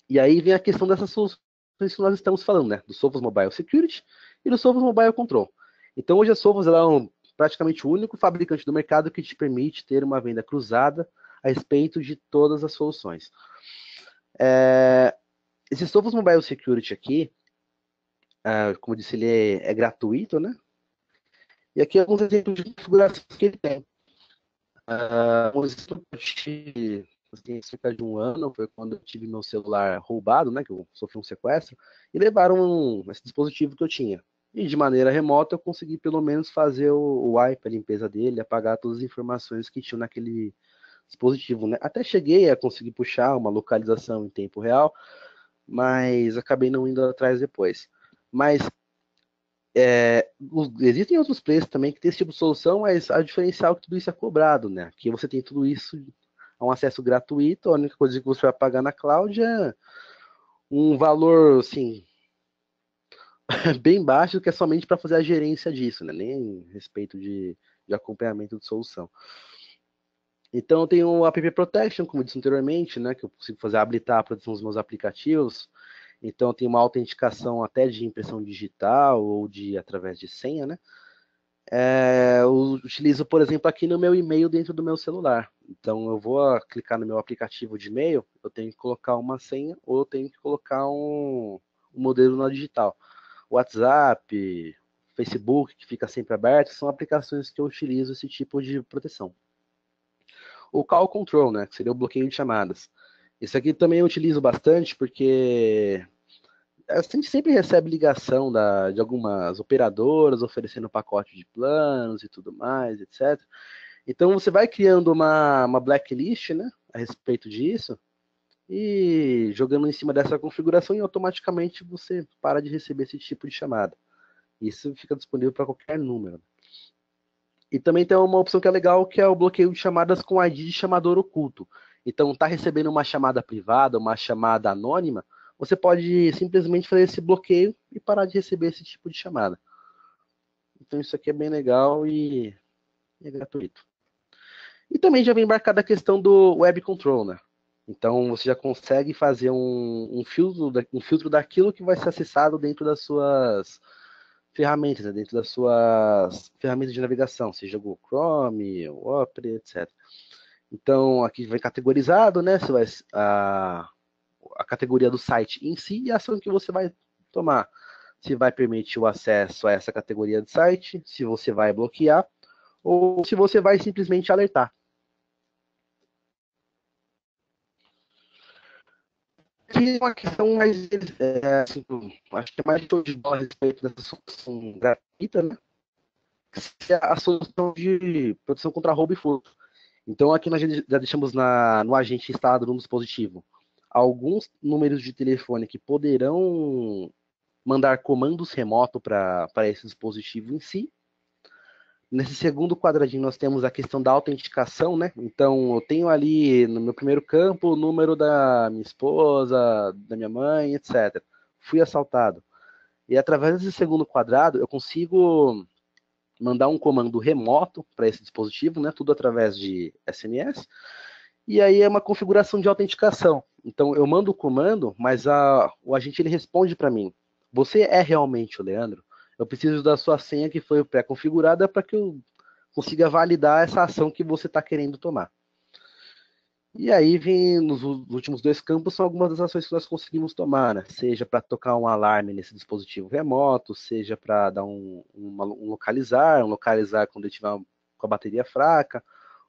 B: E aí vem a questão dessas soluções que nós estamos falando, né? Do Sophos Mobile Security e do Sophos Mobile Control. Então hoje a Sophos ela é praticamente o único fabricante do mercado que te permite ter uma venda cruzada a respeito de todas as soluções. Esse Sophos Mobile Security aqui, como eu disse, ele é gratuito, né? E aqui alguns exemplos de configurações que ele tem. Um exemplo que assim, cerca de um ano foi quando eu tive meu celular roubado, né? Que eu sofri um sequestro, e levaram esse dispositivo que eu tinha. E de maneira remota eu consegui pelo menos fazer o wipe, a limpeza dele, apagar todas as informações que tinham naquele dispositivo, né? Até cheguei a conseguir puxar uma localização em tempo real, mas acabei não indo atrás depois. Mas existem outros players também que tem esse tipo de solução, mas a diferencial é que tudo isso é cobrado, né? Aqui você tem tudo isso a um acesso gratuito, a única coisa que você vai pagar na cloud é um valor, assim, bem baixo, que é somente para fazer a gerência disso, né? Nem respeito de acompanhamento de solução. Então, eu tenho o App Protection, como eu disse anteriormente, né, que eu consigo fazer habilitar a proteção dos meus aplicativos. Então, eu tenho uma autenticação até de impressão digital ou de através de senha, né? Eu utilizo, por exemplo, aqui no meu e-mail dentro do meu celular. Então, eu vou clicar no meu aplicativo de e-mail, eu tenho que colocar uma senha ou eu tenho que colocar um modelo na digital. WhatsApp, Facebook, que fica sempre aberto, são aplicações que eu utilizo esse tipo de proteção. O call control, né, que seria o bloqueio de chamadas. Isso aqui também eu utilizo bastante porque a gente sempre recebe ligação de algumas operadoras oferecendo pacote de planos e tudo mais, etc. Então você vai criando uma blacklist, né, a respeito disso e jogando em cima dessa configuração e automaticamente você para de receber esse tipo de chamada. Isso fica disponível para qualquer número. E também tem uma opção que é legal, que é o bloqueio de chamadas com ID de chamador oculto. Então, tá recebendo uma chamada privada, uma chamada anônima, você pode simplesmente fazer esse bloqueio e parar de receber esse tipo de chamada. Então, isso aqui é bem legal e é gratuito. E também já vem embarcada a questão do web control, né? Então, você já consegue fazer um filtro daquilo que vai ser acessado dentro das suas ferramentas, né? Dentro das suas ferramentas de navegação, seja o Google Chrome, o Opera, etc. Então, aqui vai categorizado, né? Você vai, a categoria do site em si e a ação que você vai tomar. Se vai permitir o acesso a essa categoria de site, se você vai bloquear, ou se você vai simplesmente alertar. Aqui é uma questão mais, assim, acho que é mais show de bola a respeito dessa solução gratuita, né? Que é a solução de proteção contra roubo e furto. Então, aqui nós já deixamos no agente instalado no dispositivo alguns números de telefone que poderão mandar comandos remoto para esse dispositivo em si. Nesse segundo quadradinho, nós temos a questão da autenticação, né? Então, eu tenho ali no meu primeiro campo o número da minha esposa, da minha mãe, etc. Fui assaltado. E através desse segundo quadrado, eu consigo mandar um comando remoto para esse dispositivo, né? Tudo através de SMS. E aí é uma configuração de autenticação. Então eu mando o comando, mas o agente ele responde para mim. Você é realmente o Leandro? Eu preciso da sua senha que foi pré-configurada para que eu consiga validar essa ação que você está querendo tomar. E aí vem nos últimos dois campos são algumas das ações que nós conseguimos tomar, né? Seja para tocar um alarme nesse dispositivo remoto, seja para dar um localizar quando ele estiver com a bateria fraca,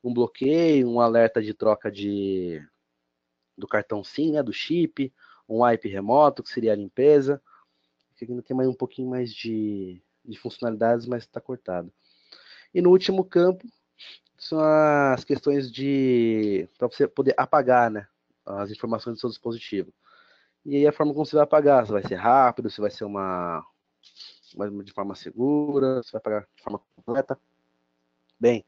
B: um bloqueio, um alerta de troca do cartão SIM, né, do chip, um wipe remoto, que seria a limpeza. Aqui ainda tem mais um pouquinho mais de funcionalidades, mas está cortado. E no último campo são as questões de para você poder apagar, né, as informações do seu dispositivo. E aí a forma como você vai apagar, se vai ser rápido, se vai ser de forma segura, se vai apagar de forma completa. Bem,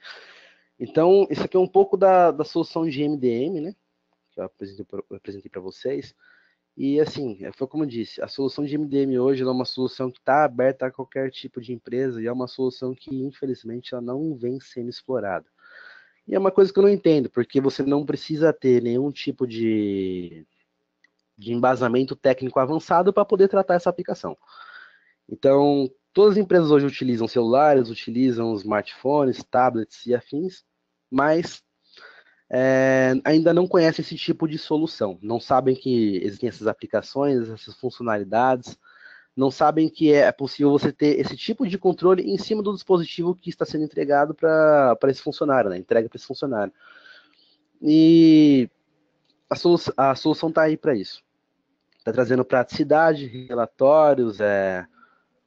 B: então isso aqui é um pouco da solução de MDM, né, que eu apresentei para vocês. E assim, foi como eu disse, a solução de MDM hoje é uma solução que está aberta a qualquer tipo de empresa e é uma solução que, infelizmente, ela não vem sendo explorada. E é uma coisa que eu não entendo, porque você não precisa ter nenhum tipo de embasamento técnico avançado para poder tratar essa aplicação. Então, todas as empresas hoje utilizam celulares, utilizam smartphones, tablets e afins, mas ainda não conhecem esse tipo de solução. Não sabem que existem essas aplicações, essas funcionalidades, não sabem que é possível você ter esse tipo de controle em cima do dispositivo que está sendo entregado para esse funcionário, né? Entrega para esse funcionário. E a solução está aí para isso. Está trazendo praticidade, relatórios,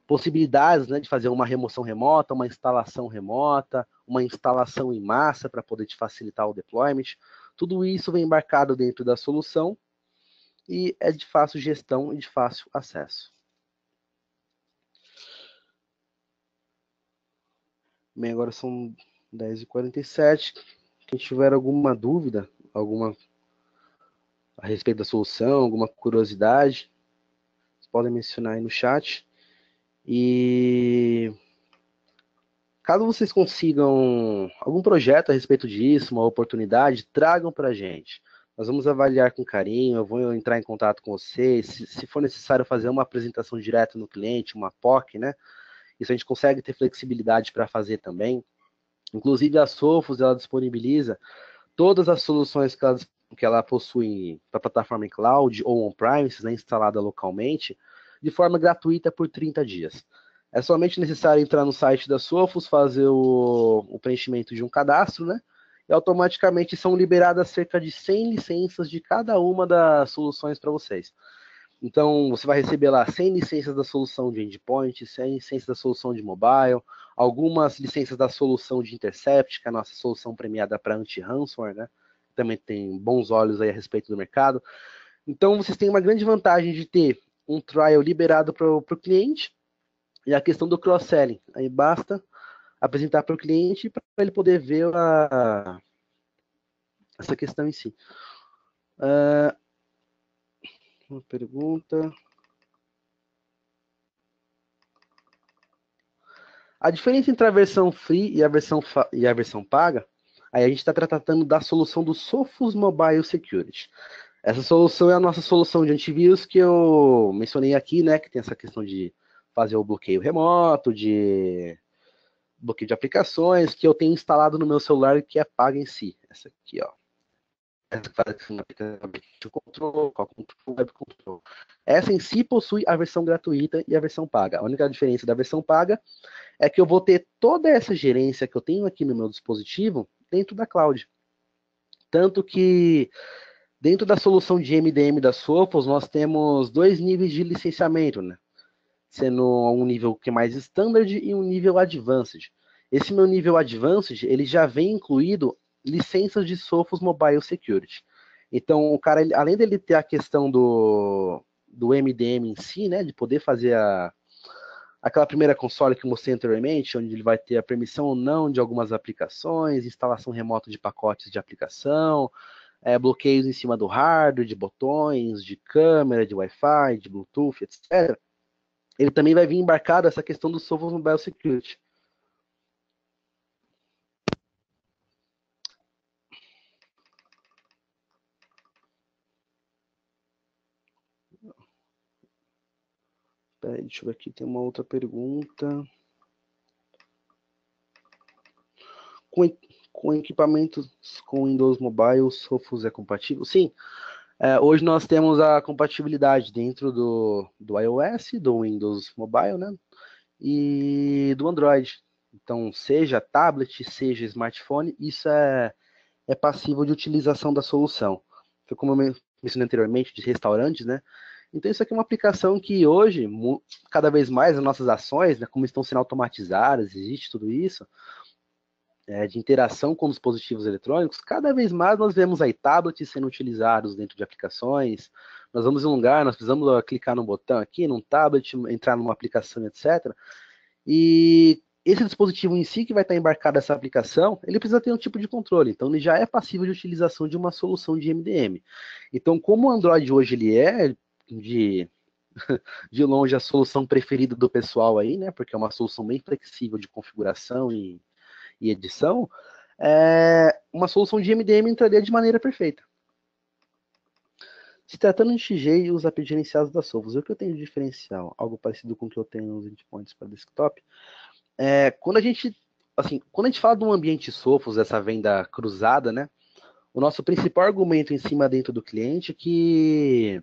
B: possibilidades, né, de fazer uma remoção remota, uma instalação remota, uma instalação em massa para poder te facilitar o deployment. Tudo isso vem embarcado dentro da solução e é de fácil gestão e de fácil acesso. Bem, agora são 10h47. Quem tiver alguma dúvida, alguma a respeito da solução, alguma curiosidade, podem mencionar aí no chat. E Caso vocês consigam algum projeto a respeito disso, uma oportunidade, tragam para a gente. Nós vamos avaliar com carinho, eu vou entrar em contato com vocês. Se for necessário fazer uma apresentação direta no cliente, uma POC, né? Isso a gente consegue ter flexibilidade para fazer também. Inclusive a Sophos, ela disponibiliza todas as soluções que ela possui para a plataforma em cloud ou on-premise, né, instalada localmente, de forma gratuita por 30 dias. É somente necessário entrar no site da Sophos, fazer o preenchimento de um cadastro, né? E automaticamente são liberadas cerca de 100 licenças de cada uma das soluções para vocês. Então, você vai receber lá 100 licenças da solução de endpoint, 100 licenças da solução de mobile, algumas licenças da solução de intercept, que é a nossa solução premiada para anti-ransomware, né? Também tem bons olhos aí a respeito do mercado. Então, vocês têm uma grande vantagem de ter um trial liberado para o cliente e a questão do cross-selling. Aí basta apresentar para o cliente para ele poder ver essa questão em si. Uma pergunta. A diferença entre a versão free e a versão paga, aí a gente está tratando da solução do Sophos Mobile Security. Essa solução é a nossa solução de antivírus que eu mencionei aqui, né? Que tem essa questão de fazer o bloqueio remoto, de bloqueio de aplicações, que eu tenho instalado no meu celular, que é paga em si. Essa aqui, ó. Essa faz o control, web control. Essa em si possui a versão gratuita e a versão paga. A única diferença da versão paga é que eu vou ter toda essa gerência que eu tenho aqui no meu dispositivo dentro da cloud. Tanto que dentro da solução de MDM da Sophos, nós temos 2 níveis de licenciamento, né? Sendo um nível que é mais standard e um nível advanced. Esse meu nível advanced, ele já vem incluído licenças de Sophos Mobile Security. Então, o cara, além dele ter a questão do MDM em si, né, de poder fazer aquela primeira console que eu mostrei anteriormente, onde ele vai ter a permissão ou não de algumas aplicações, instalação remota de pacotes de aplicação, bloqueios em cima do hardware, de botões, de câmera, de Wi-Fi, de Bluetooth, etc. Ele também vai vir embarcado essa questão do Sophos Mobile Security. Peraí, deixa eu ver aqui, tem uma outra pergunta. Com equipamentos com Windows Mobile, o Sophos é compatível? Sim. Hoje nós temos a compatibilidade dentro do iOS, do Windows Mobile, né? E do Android. Então, seja tablet, seja smartphone, isso é passível de utilização da solução. Foi como eu mencionei anteriormente, de restaurantes, né? Então, isso aqui é uma aplicação que hoje, cada vez mais, as nossas ações, né, como estão sendo automatizadas, existe tudo isso, de interação com dispositivos eletrônicos, cada vez mais nós vemos aí tablets sendo utilizados dentro de aplicações. Nós vamos em um lugar, nós precisamos clicar num botão aqui, num tablet, entrar numa aplicação, etc. E esse dispositivo em si que vai estar embarcado nessa aplicação, ele precisa ter um tipo de controle. Então, ele já é passível de utilização de uma solução de MDM. Então, como o Android hoje ele é de longe a solução preferida do pessoal aí, né? Porque é uma solução bem flexível de configuração e edição, uma solução de MDM entraria de maneira perfeita. Se tratando de XG e os APIs gerenciados da Sophos, o que eu tenho de diferencial? Algo parecido com o que eu tenho nos endpoints para desktop. Quando a gente fala de um ambiente Sophos, essa venda cruzada, né? O nosso principal argumento em cima dentro do cliente é que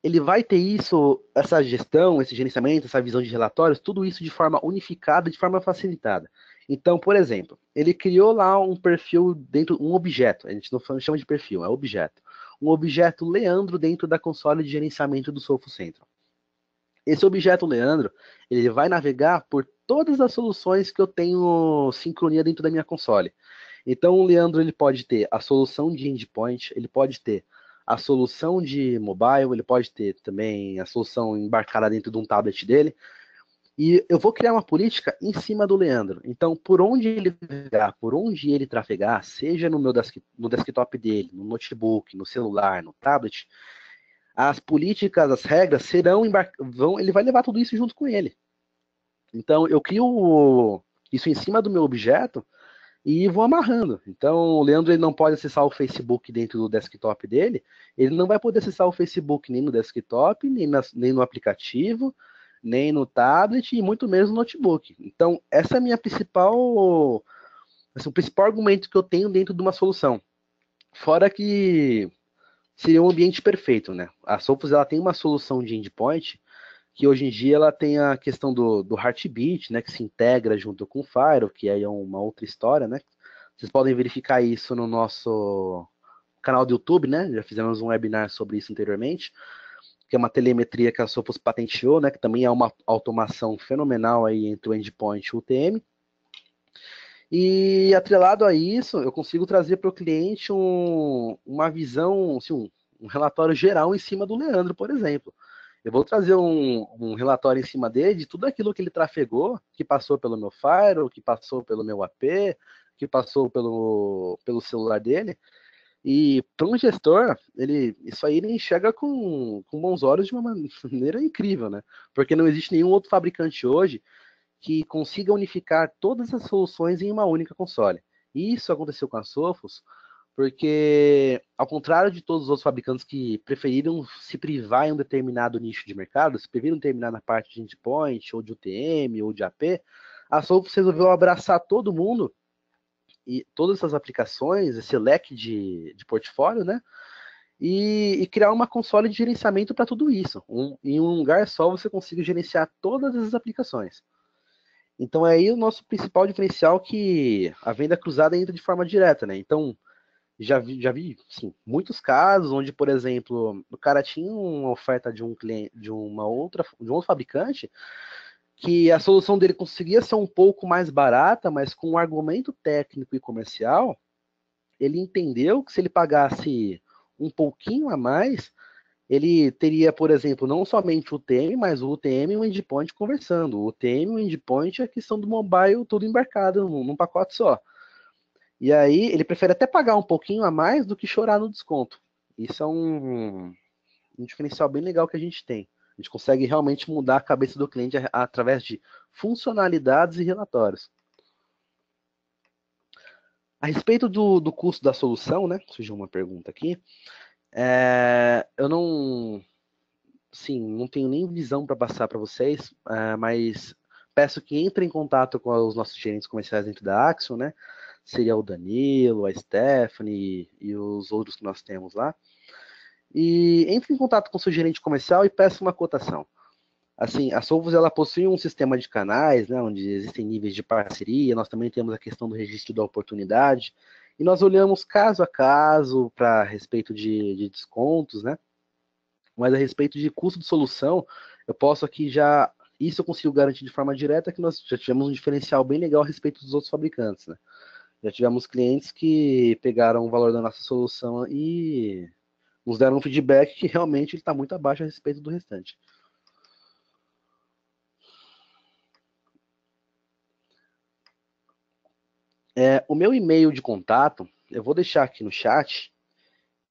B: ele vai ter isso, essa gestão, esse gerenciamento, essa visão de relatórios, tudo isso de forma unificada, de forma facilitada. Então, por exemplo, ele criou lá um perfil dentro, um objeto, a gente não chama de perfil, é objeto. Um objeto Leandro dentro da console de gerenciamento do Sophos Central. Esse objeto Leandro, ele vai navegar por todas as soluções que eu tenho sincronia dentro da minha console. Então, o Leandro ele pode ter a solução de endpoint, ele pode ter a solução de mobile, ele pode ter também a solução embarcada dentro de um tablet dele. E eu vou criar uma política em cima do Leandro. Então, por onde ele navegar, por onde ele trafegar, seja no desktop dele, no notebook, no celular, no tablet, as políticas, as regras serão ele vai levar tudo isso junto com ele. Então, eu crio isso em cima do meu objeto e vou amarrando. Então, o Leandro ele não pode acessar o Facebook dentro do desktop dele, ele não vai poder acessar o Facebook nem no desktop, nem no aplicativo, nem no tablet e muito menos no notebook. Então, essa é a minha principal, assim, o principal argumento que eu tenho dentro de uma solução. Fora que seria um ambiente perfeito, né? A Sophos ela tem uma solução de endpoint que hoje em dia ela tem a questão do Heartbeat, né, que se integra junto com o Fire, que aí é uma outra história, né? Vocês podem verificar isso no nosso canal do YouTube, né? Já fizemos um webinar sobre isso anteriormente, que é uma telemetria que a Sophos patenteou, né? Que também é uma automação fenomenal aí entre o endpoint e o UTM. E atrelado a isso, eu consigo trazer para o cliente uma visão, assim, um relatório geral em cima do Leandro, por exemplo. Eu vou trazer um relatório em cima dele de tudo aquilo que ele trafegou, que passou pelo meu Firewall, que passou pelo meu AP, que passou pelo celular dele. E para um gestor, isso aí ele enxerga com bons olhos de uma maneira incrível, né? Porque não existe nenhum outro fabricante hoje que consiga unificar todas as soluções em uma única console. E isso aconteceu com a Sophos, porque, ao contrário de todos os outros fabricantes que preferiram se privar em um determinado nicho de mercado, se preferiram terminar na parte de endpoint, ou de UTM, ou de AP, a Sophos resolveu abraçar todo mundo e todas essas aplicações, esse leque de portfólio, né? E criar uma console de gerenciamento para tudo isso. Em um lugar só você consiga gerenciar todas as aplicações. Então é aí o nosso principal diferencial que a venda cruzada entra de forma direta, né? Então já vi sim, muitos casos onde, por exemplo, o cara tinha uma oferta de um cliente, de um outro fabricante, que a solução dele conseguia ser um pouco mais barata, mas com um argumento técnico e comercial, ele entendeu que se ele pagasse um pouquinho a mais, ele teria, por exemplo, não somente o UTM, mas o UTM e o endpoint conversando. O UTM e o endpoint é a questão do mobile tudo embarcado num pacote só. E aí ele prefere até pagar um pouquinho a mais do que chorar no desconto. Isso é um diferencial bem legal que a gente tem. A gente consegue realmente mudar a cabeça do cliente através de funcionalidades e relatórios. A respeito do custo da solução, né? Surgiu uma pergunta aqui. Eu não, sim, não tenho nem visão para passar para vocês, mas peço que entrem em contato com os nossos gerentes comerciais dentro da Axion, né? Seria o Danilo, a Stephanie e os outros que nós temos lá. E entre em contato com o seu gerente comercial e peça uma cotação. Assim, a Solvos ela possui um sistema de canais, né, onde existem níveis de parceria. Nós também temos a questão do registro da oportunidade e nós olhamos caso a caso para respeito de descontos, né? Mas a respeito de custo de solução, eu posso aqui já. Isso eu consigo garantir de forma direta que nós já tivemos um diferencial bem legal a respeito dos outros fabricantes, né? Já tivemos clientes que pegaram o valor da nossa solução e nos deram um feedback que realmente ele está muito abaixo a respeito do restante. O meu e-mail de contato, eu vou deixar aqui no chat,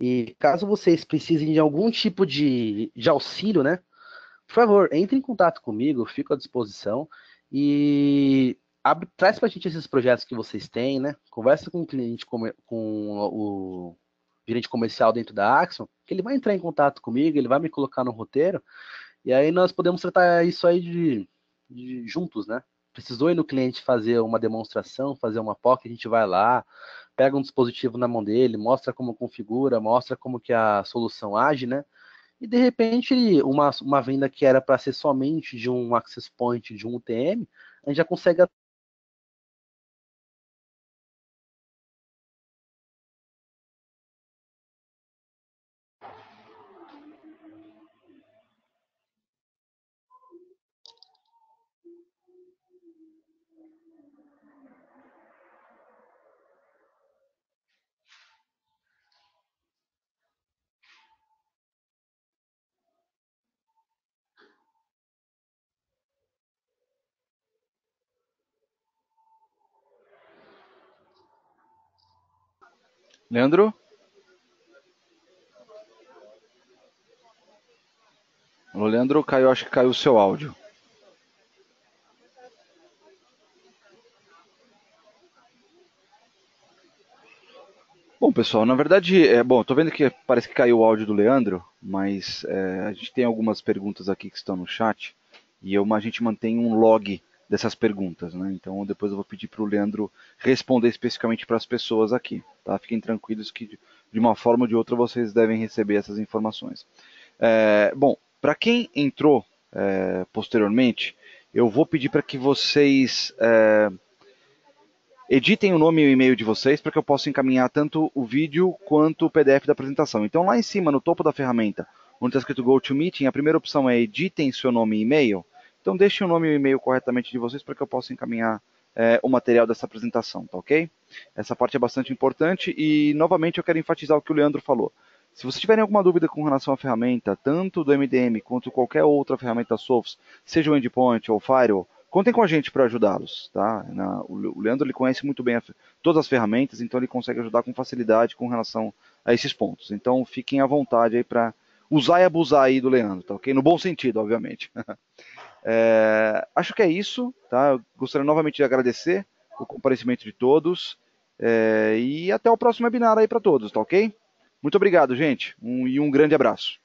B: e caso vocês precisem de algum tipo de auxílio, né? Por favor, entre em contato comigo, eu fico à disposição e traz para a gente esses projetos que vocês têm, né? Conversa com o cliente, com o gerente comercial dentro da Axon, que ele vai entrar em contato comigo, ele vai me colocar no roteiro, e aí nós podemos tratar isso aí de juntos, né? Precisou ir no cliente fazer uma demonstração, fazer uma POC, a gente vai lá, pega um dispositivo na mão dele, mostra como configura, mostra como que a solução age, né? E de repente, uma venda que era para ser somente de um access point, de um UTM, a gente já consegue.
A: Leandro? O Leandro caiu, acho que caiu o seu áudio. Bom, pessoal, na verdade, bom, tô vendo que parece que caiu o áudio do Leandro, mas a gente tem algumas perguntas aqui que estão no chat e a gente mantém um log dessas perguntas, né? Então depois eu vou pedir para o Leandro responder especificamente para as pessoas aqui, tá? Fiquem tranquilos que de uma forma ou de outra vocês devem receber essas informações. Bom, para quem entrou posteriormente, eu vou pedir para que vocês editem o nome e o e-mail de vocês para que eu possa encaminhar tanto o vídeo quanto o PDF da apresentação. Então, lá em cima, no topo da ferramenta, onde está escrito Go to Meeting, a primeira opção é editem seu nome e e-mail. Então, deixem o nome e o e-mail corretamente de vocês para que eu possa encaminhar o material dessa apresentação, tá ok? Essa parte é bastante importante e, novamente, eu quero enfatizar o que o Leandro falou. Se vocês tiverem alguma dúvida com relação à ferramenta, tanto do MDM quanto qualquer outra ferramenta Sophos, seja o Endpoint ou o Firewall, contem com a gente para ajudá-los, tá? O Leandro ele conhece muito bem todas as ferramentas, então ele consegue ajudar com facilidade com relação a esses pontos. Então fiquem à vontade aí para usar e abusar aí do Leandro, tá ok? No bom sentido, obviamente. Acho que é isso, tá? Eu gostaria novamente de agradecer o comparecimento de todos e até o próximo webinar aí para todos, tá ok? Muito obrigado, gente, e um grande abraço.